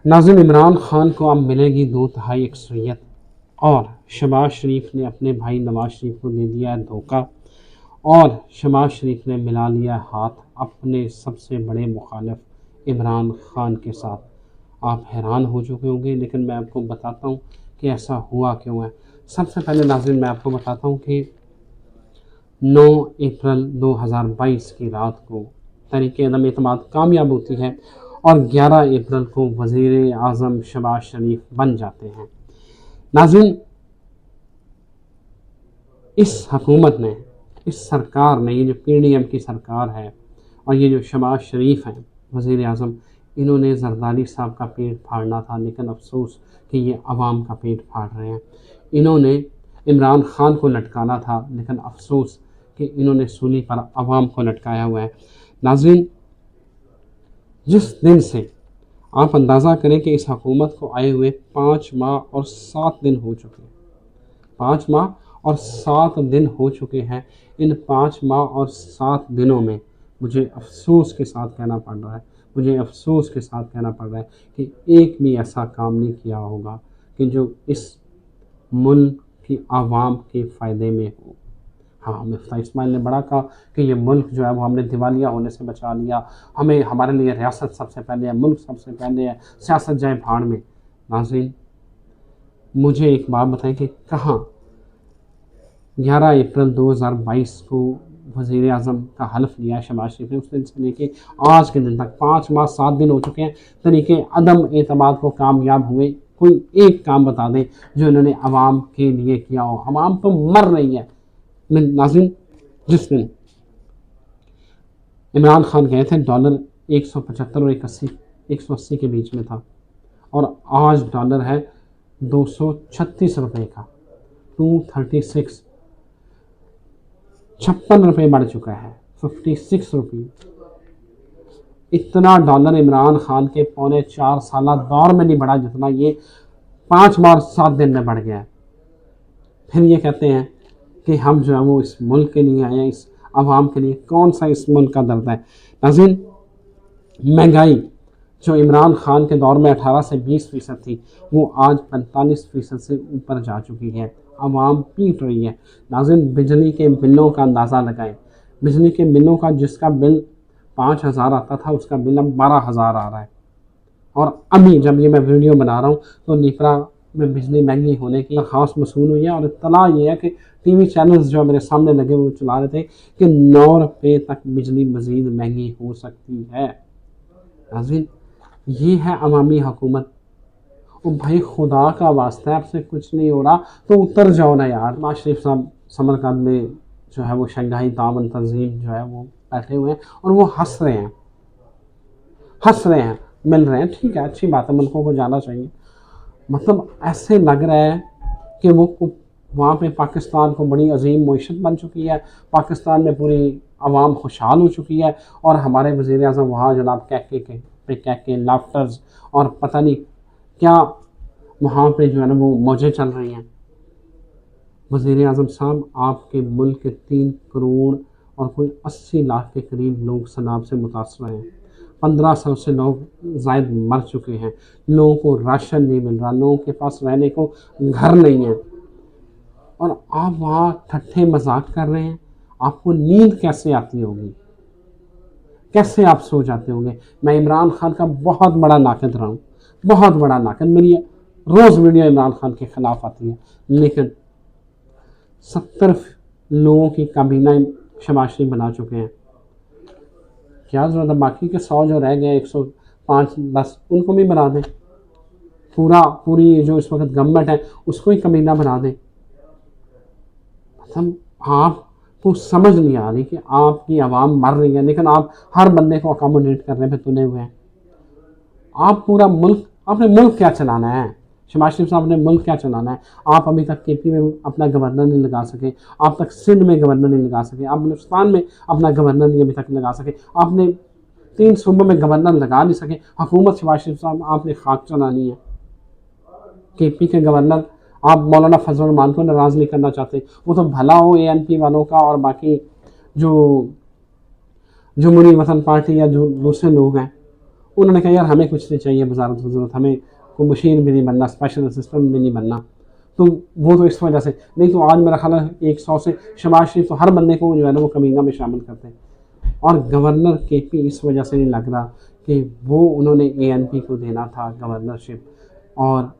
नाज़रीन, इमरान खान को अब मिलेगी 2/3 अक्सरियत और शहबाज शरीफ ने अपने भाई नवाज शरीफ को दे दिया है धोखा और शहबाज शरीफ ने मिला लिया हाथ अपने सबसे बड़े मुखालिफ इमरान खान के साथ। आप हैरान हो चुके होंगे, लेकिन मैं आपको बताता हूँ कि ऐसा हुआ क्यों है। सबसे पहले नाज़रीन मैं आपको बताता हूँ कि 9 अप्रैल 2022 की रात को तहरीक अदम एतमाद कामयाब होती है और 11 अप्रैल को वज़ीर आज़म शहबाज शरीफ बन जाते हैं। नाज़रीन, इस हुकूमत ने, इस सरकार ने, ये जो PDM की सरकार है और ये जो शहबाज शरीफ हैं वज़ीर आज़म, इन्होंने जरदारी साहब का पेट फाड़ना था, लेकिन अफसोस कि ये अवाम का पेट फाड़ रहे हैं। इन्होंने इमरान खान को लटकाना था, लेकिन अफसोस कि इन्होंने सूली पर अवाम को लटकाया हुआ है। नाज़रीन, जिस दिन से आप अंदाज़ा करें कि इस हुकूमत को आए हुए 5 माह और 7 दिन हो चुके हैं, 5 माह और 7 दिन हो चुके हैं। इन 5 माह और 7 दिनों में मुझे अफसोस के साथ कहना पड़ रहा है, मुझे अफसोस के साथ कहना पड़ रहा है कि एक भी ऐसा काम नहीं किया होगा कि जो इस मुल्क की आवाम के फ़ायदे में हो। हाँ, मिफ्ता इस्माइल ने बड़ा कहा कि ये मुल्क जो है वो हमने दिवालिया होने से बचा लिया, हमें, हमारे लिए रियासत सबसे पहले है, मुल्क सबसे पहले है, सियासत जाए भाड़ में। नाज़रीन, मुझे एक बात बताएं कि कहाँ 11 अप्रैल 2022 को वज़ीर आज़म का हल्फ लिया है शहबाज शरीफ ने, उस दिन से लेके आज के दिन तक 5 माह 7 दिन हो चुके हैं। तरीके अदम एतमाद को कामयाब हुए, कोई एक काम बता दें जो इन्होंने आवाम के लिए किया हो। आवाम तो मर रही है। नाज़रीन, जिस दिन इमरान खान गए थे डॉलर 175 और 180 के बीच में था और आज डॉलर है 236 रुपये का, 236, 56 रुपये बढ़ चुका है, 56 रुपये। इतना डॉलर इमरान खान के पौने 4 साल दौर में नहीं बढ़ा जितना ये 5 माह 7 दिन में बढ़ गया है। फिर ये कहते हैं कि हम जो है वो इस मुल्क के लिए आए हैं, इस आवाम के लिए। कौन सा इस मुल्क का दर्द है? नाज़रीन, महंगाई जो इमरान खान के दौर में 18 से 20% थी, वो आज 45% से ऊपर जा चुकी है। आवाम पीट रही है। नाज़रीन, बिजली के बिलों का अंदाज़ा लगाएं। बिजली के बिलों का जिसका बिल 5,000 आता था, उसका बिल अब 12,000 आ रहा है। और अभी जब ये मैं वीडियो बना रहा हूँ तो निपरा में बिजली महंगी होने की खास मसूल हुई है और इत्तला ये है कि टीवी चैनल्स जो मेरे सामने लगे वो चला रहे थे कि 9 रुपये तक बिजली मज़ीद महंगी हो सकती है। नाज़रीन, ये है अवामी हुकूमत। ओ भाई, खुदा का वास्ता है, आपसे कुछ नहीं हो रहा तो उतर जाओ ना यार। नवाज शरीफ साहब समरकंद में जो है वो शंघाई ताउन तंजीम जो है वो बैठे हुए हैं और वो हंस रहे हैं, हंस रहे हैं, मिल रहे हैं। ठीक है, अच्छी बात है, मुल्कों को जाना चाहिए। मतलब ऐसे लग रहा है कि वो वहाँ पे पाकिस्तान को बड़ी अजीम मईशत बन चुकी है, पाकिस्तान में पूरी आवाम खुशहाल हो चुकी है और हमारे वज़ीर आज़म वहाँ जनाब कह के लाफ्टर्स और पता नहीं क्या वहाँ पे जो है ना वो मौजें चल रही हैं। वज़ीर आज़म साहब, आपके मुल्क के 3 करोड़ और कोई 80 लाख के करीब लोग सैलाब से मुतासर हैं। 1500 से लोग ज़ायद मर चुके हैं। लोगों को राशन नहीं मिल रहा, लोगों के पास रहने को घर नहीं है और आप वहाँ ठट्ठे मजाक कर रहे हैं। आपको नींद कैसे आती होगी? कैसे आप सो जाते होंगे? मैं इमरान खान का बहुत बड़ा नाक़िद रहा हूँ, बहुत बड़ा नाक़िद। मेरी रोज़ वीडियो इमरान खान के ख़िलाफ़ आती है, लेकिन 70 लोगों की काबीना शहबाज शरीफ बना चुके हैं। क्या ज़रूरत है? बाकी के 100 जो रह गए, 105-10, उनको भी बना दें। पूरी जो इस वक्त गवर्नमेंट है उसको ही कमीना बना दें। मतलब आपको समझ नहीं आ रही कि आपकी आवाम मर रही है, लेकिन आप हर बंदे को अकोमोडेट करने पे तुले हुए हैं। आप पूरा मुल्क, आपने मुल्क क्या चलाना है? शहबाज शरीफ साहब ने मुल्क क्या चलाना है? आप अभी तक KP में अपना गवर्नर नहीं लगा सके, आप तक सिंध में गवर्नर नहीं लगा सके, आप बलूचिस्तान में अपना गवर्नर नहीं अभी तक लगा सके, आपने 3 सूबों में गवर्नर लगा नहीं सके। हुकूमत शहबाज शरीफ साहब आपने खाक चलानी है। KP के गवर्नर आप मौलाना फजल रहमान को नाराज़ नहीं करना चाहते, वो तो भला हो ANP वालों का और बाकी जो जमहूरी वतन पार्टी या जो दूसरे लोग हैं उन्होंने कहा यार हमें कुछ नहीं चाहिए वजारत वजूरत, हमें कोई मशीन भी नहीं बनना, स्पेशल असिस्टेंट भी नहीं बनना। तो वो तो इस वजह से नहीं, तो आज मेरा ख्याल है 100 से शहबाज शरीफ तो हर बंदे को जो है ना वो कमीना में शामिल करते हैं। और गवर्नर केपी इस वजह से नहीं लग रहा कि वो उन्होंने एएनपी को देना था गवर्नरशिप, और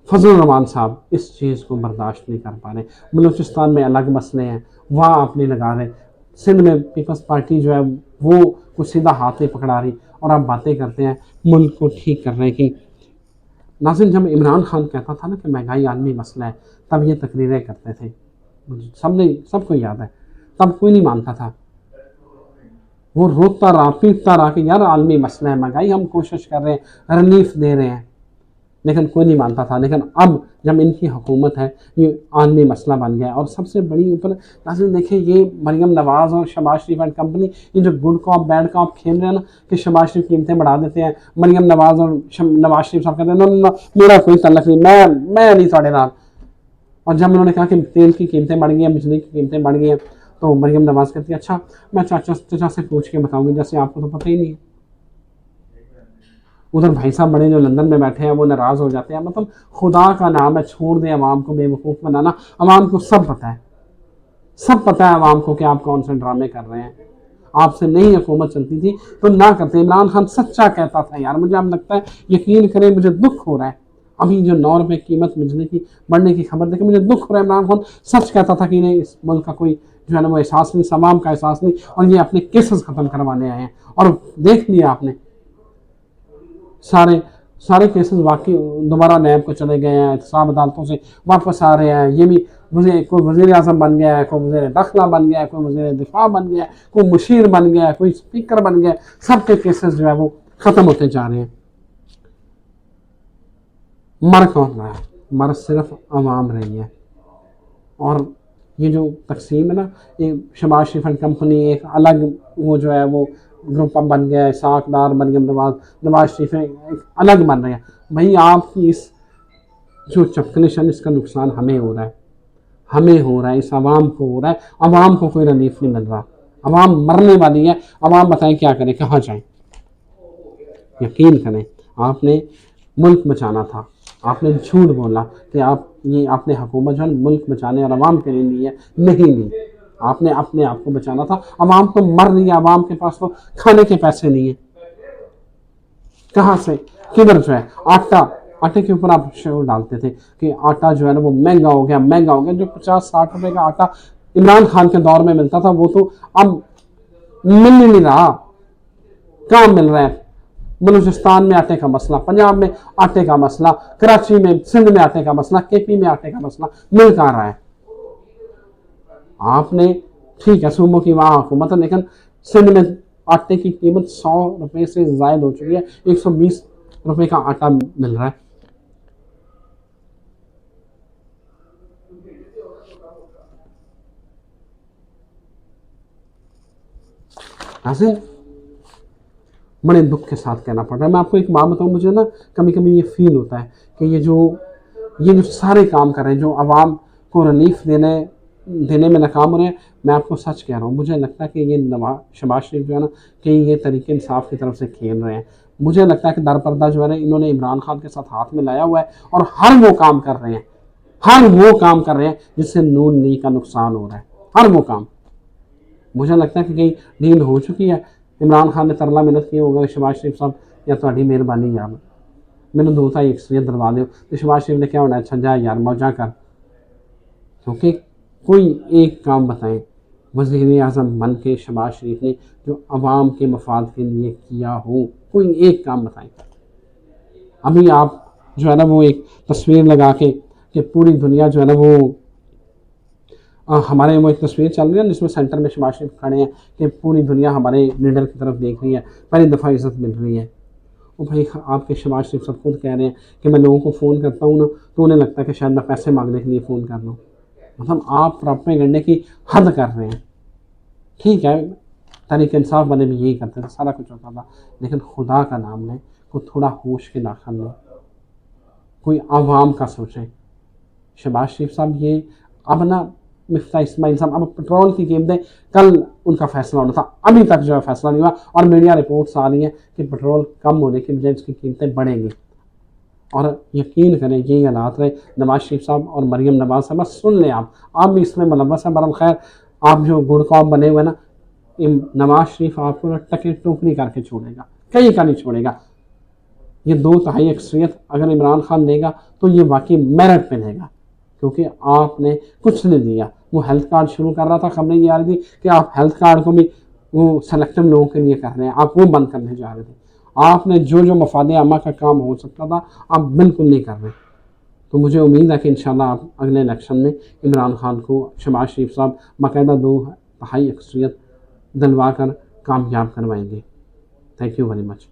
फजल रहमान साहब इस चीज़ को बर्दाश्त नहीं कर पा रहे। बलूचिस्तान में अलग मसले हैं, वहाँ आप नहीं लगा रहे। सिंध में पीपल्स पार्टी जो है वो कुछ सीधा हाथ नहीं पकड़ा रही, और आप बातें करते हैं मुल्क को ठीक कर रहे हैं। कि नाज़रीन, जब इमरान खान कहता था ना कि महंगाई आलमी मसला है, तब ये तकरीरें करते थे, सबको याद है। तब कोई नहीं मानता था, वो रोता रहा पीटता रहा कि यार आलमी मसला है महंगाई, हम कोशिश कर रहे हैं, रिलीफ दे रहे हैं, लेकिन कोई नहीं मानता था। लेकिन अब जब इनकी हुकूमत है, ये आलमी मसला बन गया। और सबसे बड़ी ऊपर नाज़रीन देखें, ये मरियम नवाज़ और शहबाज शरीफ एंड कंपनी, ये जो गुड कॉप बैड कॉप खेल रहे हैं ना, कि शहबाज शरीफ कीमतें बढ़ा देते हैं, मरियम नवाज़ और नवाज शरीफ साहब कहते हैं ना मेरा कोई तल्लक नहीं, मैं नहीं साढ़े नाल। और जब उन्होंने कहा कि तेल की कीमतें बढ़ गई हैं, बिजली की कीमतें बढ़ गई हैं, तो मरियम नवाज़ कहती है अच्छा मैं चाचा से पूछ के बताऊंगी, जैसे आपको तो पता ही नहीं है। उधर भाई साहब बड़े जो लंदन में बैठे हैं वो नाराज़ हो जाते हैं। मतलब खुदा का नाम है, छोड़ दें अवाम को बेवकूफ़ बनाना। अवाम को सब पता है, सब पता है अवाम को कि आप कौन से ड्रामे कर रहे हैं। आपसे नहीं हुकूमत चलती थी तो ना करते। इमरान खान सच्चा कहता था यार, मुझे अब लगता है, यकीन करें मुझे दुख हो रहा है, अभी जो 9 रुपये कीमत बिजली की बढ़ने की खबर देखे मुझे दुख हो रहा है। इमरान खान सच कहता था कि इन्हें इस मुल्क का कोई जो है ना वो एहसास नहीं, समाम का एहसास नहीं, और ये अपने केसेस ख़त्म करवाने आए हैं। और देख लिया आपने, सारे सारे केसेस वाकई दोबारा नैब को चले गए हैं, एहतसाब अदालतों से वापस आ रहे हैं। ये भी कोई वज़ीर आज़म बन गया है, कोई वज़ीर दाखिला बन गया है, कोई वज़ीर दिफा बन गया है, कोई मुशीर बन गया है, कोई स्पीकर बन गया है। सबके केसेस जो है वो ख़त्म होते जा रहे हैं। मर कौन रहा है? मर सिर्फ अवाम रही है। और ये जो तकसीम है ना, ये शहबाज शरीफ एंड कंपनी एक अलग वो जो है वो ग्रुप अब बन गया है, साकदार मरियम नवाज शरीफ एक अलग बन रहे हैं। भाई आपकी इस जो चपकलिशन, इसका नुकसान हमें हो रहा है, हमें हो रहा है, इस आवाम को हो रहा है। आवाम को कोई रिलीफ नहीं मिल रहा, आवाम मरने वाली है। आवाम बताएं क्या करें, कहाँ जाएं? यकीन करें, आपने मुल्क बचाना था, आपने झूठ बोला कि आप ये आपने हुकूमत जो है मुल्क बचाने और आवाम के लिए ली है, नहीं ली। आपने अपने आप को बचाना था। आवाम तो मर रही है, आवाम के पास तो खाने के पैसे नहीं है। कहाँ से किधर जो है आटे के ऊपर आप शोर डालते थे कि आटा जो है ना वो महंगा हो गया, महंगा हो गया। जो 50-60 रुपए का आटा इमरान खान के दौर में मिलता था वो तो अब मिल ही नहीं रहा। कहाँ मिल रहा है? बलूचिस्तान में आटे का मसला, पंजाब में आटे का मसला, कराची में, सिंध में आटे का मसला, केपी में आटे का मसला, मिल कहाँ रहा है? आपने ठीक है सूबों की वहाँ हुकूमत है, लेकिन सिंध में आटे की कीमत 100 रुपए से ज्यादा हो चुकी है, 120 रुपए का आटा मिल रहा है। नाज़रीन, बड़े दुख के साथ कहना पड़ रहा है। मैं आपको एक बात बताऊं, मुझे ना कभी कभी ये फील होता है कि ये जो सारे काम कर रहे हैं, जो आवाम को रिलीफ देने में नाकाम हो रहे हैं, मैं आपको सच कह रहा हूँ, मुझे लगता है कि ये शहबाज शरीफ जो है ना कि ये तरीके इंसाफ की तरफ से खेल रहे हैं। मुझे लगता है कि दरपर्दा जो है ना इन्होंने इमरान खान के साथ हाथ मिलाया हुआ है, और हर वो काम कर रहे हैं, हर वो काम कर रहे हैं जिससे नून लीग का नुकसान हो रहा है, हर वो काम। मुझे लगता है कि कहीं डील हो चुकी है, इमरान खान ने तरला मिन्नत की होगा शहबाज शरीफ साहब या ਤੁਹਾਡੀ ਮਿਹਰਬਾਨੀ यार मैंने दो था एक्सपीरियंस दलवा दो, तो शहबाज शरीफ ने क्या होना है, अच्छा जा यार मौजा कर। क्योंकि कोई एक काम बताएं वज़ीर आज़म बन के शहबाज शरीफ ने जो आवाम के मफाद के लिए किया हो, कोई एक काम बताएं। अभी आप जो है ना वो एक तस्वीर लगा के कि पूरी दुनिया जो है ना वो हमारे वो एक तस्वीर चल रही है जिसमें सेंटर में शहबाज शरीफ खड़े हैं कि पूरी दुनिया हमारे लीडर की तरफ देख रही है, पहली दफ़ा इज़्ज़त मिल रही है। वो भाई आपके शहबाज शरीफ सब खुद कह रहे हैं कि मैं लोगों को फ़ोन करता हूँ ना तो उन्हें लगता है कि शायद मैं पैसे मांगने के लिए फ़ोन कर रहा हूँ। मतलब आप प्रोपेगेंडे की हद कर रहे हैं। ठीक है, तहरीक इंसाफ वाले भी यही करते थे, सारा कुछ होता था, लेकिन खुदा का नाम लें, कोई थोड़ा होश के दाखिल लें, कोई आवाम का सोचें। शहबाज शरीफ साहब ये अब ना मिफ्ता इस्माइल साहब, अब पेट्रोल की कीमतें, कल उनका फैसला होना था, अभी तक जो है फैसला नहीं हुआ और मीडिया रिपोर्ट्स आ रही हैं कि पेट्रोल कम होने की बजाय उसकी कीमतें बढ़ेंगी। और यकीन करें यही हालात रहे। नवाज शरीफ साहब और मरीम नवाज साहब, बस सुन लें आप भी इसमें मुलव्वस हैं। बरल खैर, आप जो गुड़ कौम बने हुए ना, नवाज शरीफ आपको ना टके टोकरी करके छोड़ेगा, कहीं का नहीं छोड़ेगा। ये 2/3 अक्सरियत अगर इमरान खान देगा तो ये वाकई मेरिट पे देगा, क्योंकि आपने कुछ नहीं दिया। वो हेल्थ कार्ड शुरू कर रहा था, खबरें ये आ रही थी कि आप हेल्थ कार्ड को भी वो सेलेक्टिव लोगों के लिए कर रहे हैं, आप वो बंद करने जा रहे थे। आपने जो जो मफाद आमा का काम हो सकता था आप बिल्कुल नहीं कर रहे। तो मुझे उम्मीद है कि इंशाल्लाह आप अगले इलेक्शन में इमरान खान को शहबाज शरीफ साहब बाकायदा 2/3 अक्सरियत दिलवा कर कामयाब करवाएंगे। Thank you very much.